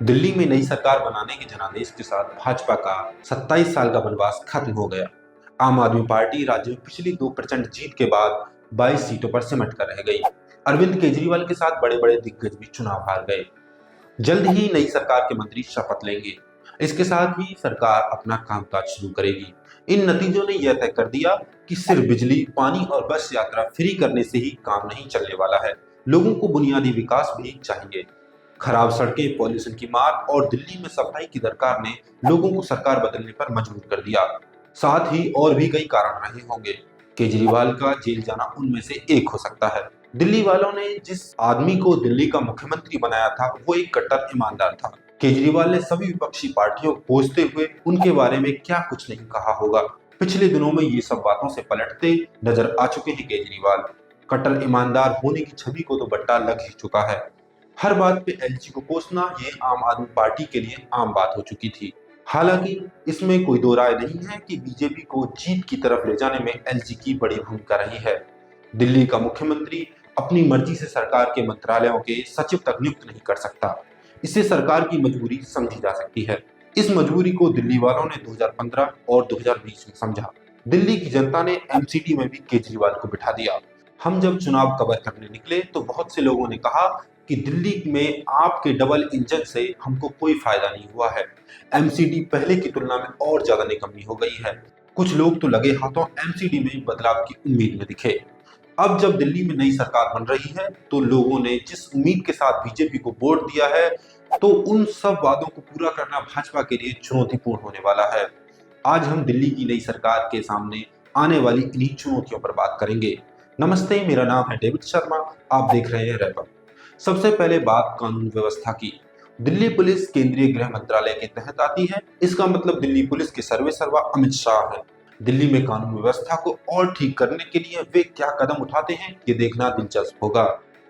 दिल्ली में नई सरकार बनाने के जनादेश के साथ भाजपा का 27 साल का वनवास खत्म हो गया। आम आदमी पार्टी राज्य में पिछली 2 प्रचंड जीत के बाद 22 सीटों पर सिमट कर रह गई। अरविंद केजरीवाल के साथ बड़े बड़े दिग्गज भी चुनाव हार गए। जल्द ही नई सरकार के मंत्री शपथ लेंगे। इसके साथ ही सरकार अपना कामकाज शुरू करेगी। इन नतीजों ने यह तय कर दिया कि सिर्फ बिजली, पानी और बस यात्रा फ्री करने से ही काम नहीं चलने वाला है। लोगों को बुनियादी विकास भी चाहिए। खराब सड़कें, पॉल्यूशन की मार और दिल्ली में सफाई की दरकार ने लोगों को सरकार बदलने पर मजबूर कर दिया। साथ ही और भी कई कारण रहे होंगे। केजरीवाल का जेल जाना उनमें से एक हो सकता है। दिल्ली वालों ने जिस आदमी को दिल्ली का मुख्यमंत्री बनाया था वो एक कट्टर ईमानदार था। केजरीवाल ने सभी विपक्षी पार्टियों को कोसते हुए उनके बारे में क्या कुछ नहीं कहा होगा। पिछले दिनों में ये सब बातों से पलटते नजर आ चुके हैं केजरीवाल। कट्टर ईमानदार होने की छवि को तो बट्टा लग ही चुका है। हर बात पे एलजी को कोसना ये आम आदमी पार्टी के लिए आम बात हो चुकी थी। हालांकि इसमें कोई दो राय नहीं है कि बीजेपी को जीत की तरफ ले जाने में एलजी की बड़ी भूमिका रही है। दिल्ली का मुख्यमंत्री अपनी मर्जी से सरकार के मंत्रालयों के सचिव तक नियुक्त नहीं कर सकता। इससे सरकार की मजबूरी समझी जा सकती है। इस मजबूरी को दिल्ली वालों ने 2015 और 2020 में समझा। दिल्ली की जनता ने एमसीडी में भी केजरीवाल को बिठा दिया। हम जब चुनाव कवर करने निकले तो बहुत से लोगों ने कहा कि दिल्ली में आपके डबल इंजन से हमको कोई फायदा नहीं हुआ है। एमसीडी पहले की तुलना में और ज्यादा निकम्मी हो गई है। कुछ लोग तो लगे हाथों एमसीडी में बदलाव की उम्मीद में दिखे। अब जब दिल्ली में नई सरकार बन रही है तो लोगों ने जिस उम्मीद के साथ बीजेपी को वोट दिया है तो उन सब वादों को पूरा करना भाजपा के लिए चुनौतीपूर्ण होने वाला है। आज हम दिल्ली की नई सरकार के सामने आने वाली इन्हीं चुनौतियों पर बात करेंगे। नमस्ते, मेरा नाम है डेविड शर्मा। आप देख रहे हैं रैप। सबसे पहले बात कानून व्यवस्था की। दिल्ली पुलिस केंद्रीय गृह मंत्रालय के तहत आती है। इसका मतलब दिल्ली पुलिस के सर्वे सर्वा अमित शाह है। दिल्ली में कानून व्यवस्था को और ठीक करने के लिए वे क्या कदम उठाते हैं ये देखना दिलचस्प होगा।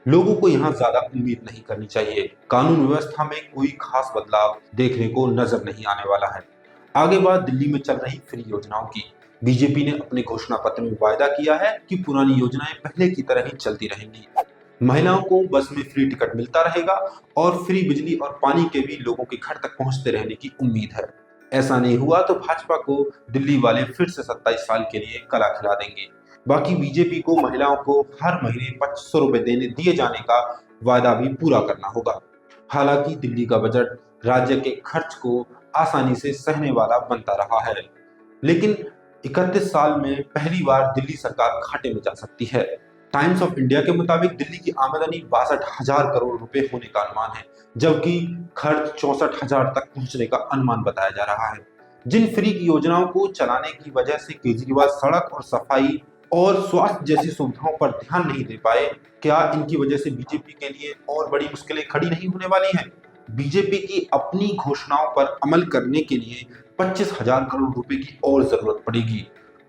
लोगों को यहाँ ज्यादा उम्मीद नहीं करनी चाहिए। कानून व्यवस्था में कोई खास बदलाव देखने को नजर नहीं आने वाला है। आगे बात दिल्ली में चल रही फ्री योजनाओं की। बीजेपी ने अपने घोषणा पत्र में वायदा किया है कि पुरानी योजनाएं पहले की तरह ही चलती रहेंगी। महिलाओं को बस में फ्री टिकट मिलता रहेगा और फ्री बिजली और पानी के भी लोगों के घर तक पहुंचते रहने की उम्मीद है। ऐसा नहीं हुआ तो भाजपा को दिल्ली वाले फिर से 27 साल के लिए कला खिला देंगे। बाकी बीजेपी को महिलाओं को हर महीने 2500 रुपए दिए जाने का वादा भी पूरा करना होगा। हालांकि दिल्ली का बजट राज्य के खर्च को आसानी से सहने वाला बनता रहा है, लेकिन 31 साल में पहली बार दिल्ली सरकार घाटे में जा सकती है। टाइम्स ऑफ इंडिया के मुताबिक दिल्ली की आमदनी 62,000 करोड़ रुपए होने का अनुमान है, जबकि खर्च 64,000 तक पहुंचने का अनुमान बताया जा रहा है। जिन फ्री की योजनाओं को चलाने की वजह से केजरीवाल सड़क और सफाई और स्वास्थ्य जैसी सुविधाओं पर ध्यान नहीं दे पाए, क्या इनकी वजह से बीजेपी के लिए और बड़ी मुश्किलें खड़ी नहीं होने वाली हैं? बीजेपी की अपनी घोषणाओं पर अमल करने के लिए 25,000 करोड़ रुपए की और जरूरत पड़ेगी।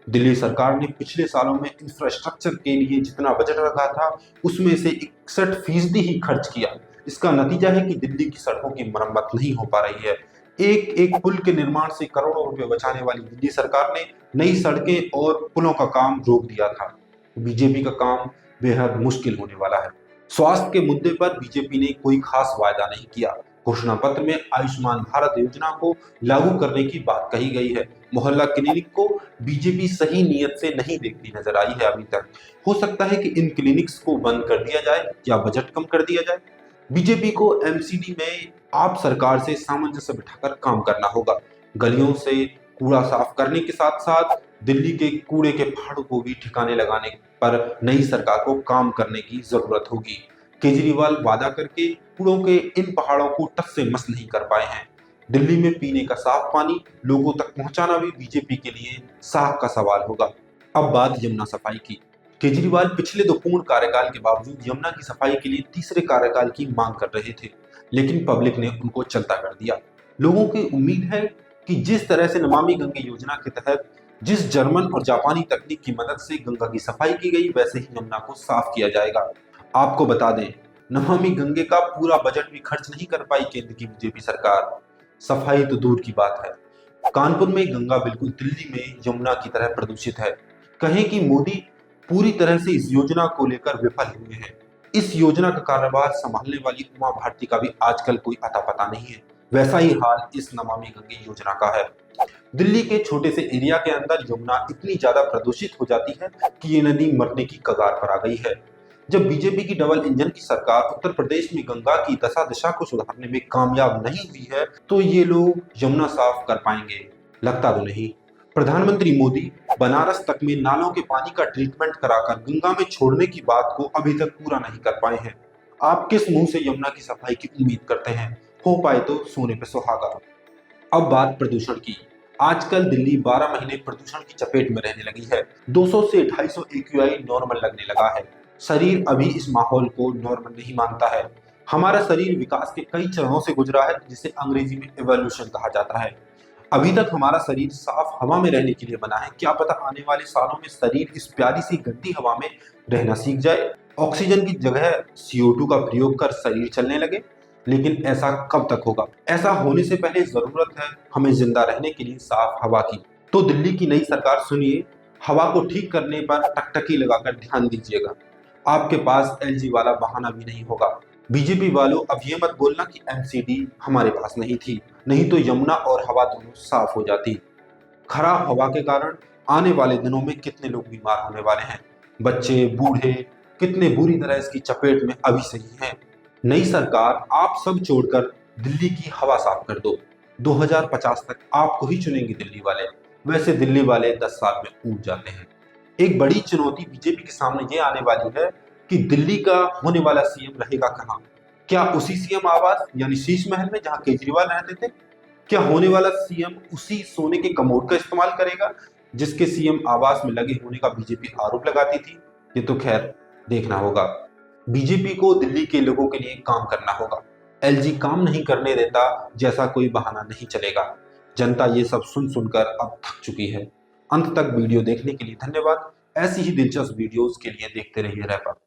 दिल्ली सरकार ने पिछले सालों में इंफ्रास्ट्रक्चर के लिए जितना बजट रखा था उसमें से 61% ही खर्च किया। इसका नतीजा है कि दिल्ली की सड़कों की मरम्मत नहीं हो पा रही है। एक एक पुल के निर्माण से करोड़ों रुपए बचाने वाली दिल्ली सरकार ने नई सड़कें और पुलों का काम रोक दिया था। बीजेपी का काम बेहद मुश्किल होने वाला है। स्वास्थ्य के मुद्दे पर बीजेपी ने कोई खास वायदा नहीं किया। घोषणा पत्र में आयुष्मान भारत योजना को लागू करने की बात कही गई है। मोहल्ला क्लिनिक को बीजेपी सही नीयत से नहीं देखती नजर आई है अभी तक। हो सकता है कि इन क्लिनिक्स को बंद कर दिया जाए या बजट कम कर दिया जाए। बीजेपी को एमसीडी में आप सरकार से सामंजस्य बिठाकर काम करना होगा। गलियों से कूड़ा साफ करने के साथ साथ दिल्ली के कूड़े के पहाड़ों को भी ठिकाने लगाने पर नई सरकार को काम करने की जरूरत होगी। केजरीवाल वादा करके कूड़ों के इन पहाड़ों को टस से मस नहीं कर पाए हैं। दिल्ली में पीने का साफ पानी लोगों तक पहुंचाना भी बीजेपी के लिए साख का सवाल होगा। अब बात यमुना सफाई की। केजरीवाल पिछले 2 पूर्ण कार्यकाल के बावजूद यमुना की सफाई के लिए तीसरे कार्यकाल की मांग कर रहे थे, लेकिन पब्लिक ने उनको चलता कर दिया। लोगों की उम्मीद है कि जिस तरह से नमामि गंगे योजना के तहत जिस जर्मन और जापानी तकनीक की मदद से गंगा की सफाई की गई वैसे ही यमुना को साफ किया जाएगा। आपको बता दें, नमामि गंगे का पूरा बजट भी खर्च नहीं कर पाई केंद्र की बीजेपी सरकार। सफाई तो दूर की बात है, कानपुर में गंगा बिल्कुल दिल्ली में यमुना की तरह प्रदूषित है। कहें कि मोदी पूरी तरह से इस योजना को लेकर विफल हुए हैं। इस योजना का कार्यभार संभालने वाली उमा भारती का भी आजकल कोई अता पता नहीं है। वैसा ही हाल इस नमामि गंगे योजना का है। दिल्ली के छोटे से एरिया के अंदर यमुना इतनी ज्यादा प्रदूषित हो जाती है कि ये नदी मरने की कगार पर आ गई है। जब बीजेपी की डबल इंजन की सरकार उत्तर प्रदेश में गंगा की दशा को सुधारने में कामयाब नहीं हुई है, तो ये लोग यमुना साफ कर पाएंगे? लगता तो नहीं। प्रधानमंत्री मोदी बनारस तक में नालों के पानी का ट्रीटमेंट कराकर गंगा में छोड़ने की बात को अभी तक पूरा नहीं कर पाए हैं। आप किस मुंह से यमुना की सफाई की उम्मीद करते हैं? हो पाए तो सोने पे सुहागा। अब बात प्रदूषण की। आजकल दिल्ली 12 महीने प्रदूषण की चपेट में रहने लगी है। 200 से 250 एक्यूआई नॉर्मल लगने लगा है। शरीर अभी इस माहौल को नॉर्मल नहीं मानता है। हमारा शरीर विकास के कई चरणों से गुजरा है, जिसे अंग्रेजी में इवोल्यूशन कहा जाता है। अभी तक हमारा शरीर साफ हवा में रहने के लिए बना है। क्या पता आने वाले सालों में शरीर इस प्यारी सी गंदी हवा में रहना सीख जाए, ऑक्सीजन की जगह CO2 का प्रयोग कर शरीर चलने लगे। लेकिन ऐसा कब तक होगा? ऐसा होने से पहले जरूरत है हमें जिंदा रहने के लिए साफ हवा की। तो दिल्ली की नई सरकार सुनिए, हवा को ठीक करने पर टकटकी लगाकर ध्यान दीजिएगा। आपके पास LG वाला बहाना भी नहीं होगा। बीजेपी वालों, अब ये मत बोलना कि MCD हमारे पास नहीं थी, नहीं तो यमुना और हवा दोनों साफ हो जाती। खराब हवा के कारण आने वाले दिनों में कितने लोग बीमार होने वाले हैं। बच्चे, बूढ़े कितने बुरी तरह इसकी चपेट में अभी से ही हैं। नई सरकार आप सब छोड़कर दिल्ली की हवा साफ कर दो। 2050 तक आपको ही चुनेंगे दिल्ली वाले। वैसे दिल्ली वाले 10 साल में ऊब जाते हैं। एक बड़ी चुनौती बीजेपी के सामने ये आने वाली है कि दिल्ली का होने वाला CM रहेगा कहाँ? क्या उसी CM आवास यानी शीश महल में जहां केजरीवाल रहते थे? क्या होने वाला CM उसी सोने के कमोड का इस्तेमाल करेगा जिसके CM आवास में लगे होने का बीजेपी आरोप लगाती थी? ये तो खैर देखना होगा। बीजेपी को दिल्ली के लोगों के लिए काम करना होगा। LG काम नहीं करने देता जैसा कोई बहाना नहीं चलेगा। जनता ये सब सुन सुनकर अब थक चुकी है। अंत तक वीडियो देखने के लिए धन्यवाद। ऐसी ही दिलचस्प वीडियोस के लिए देखते रहिए रैपअप।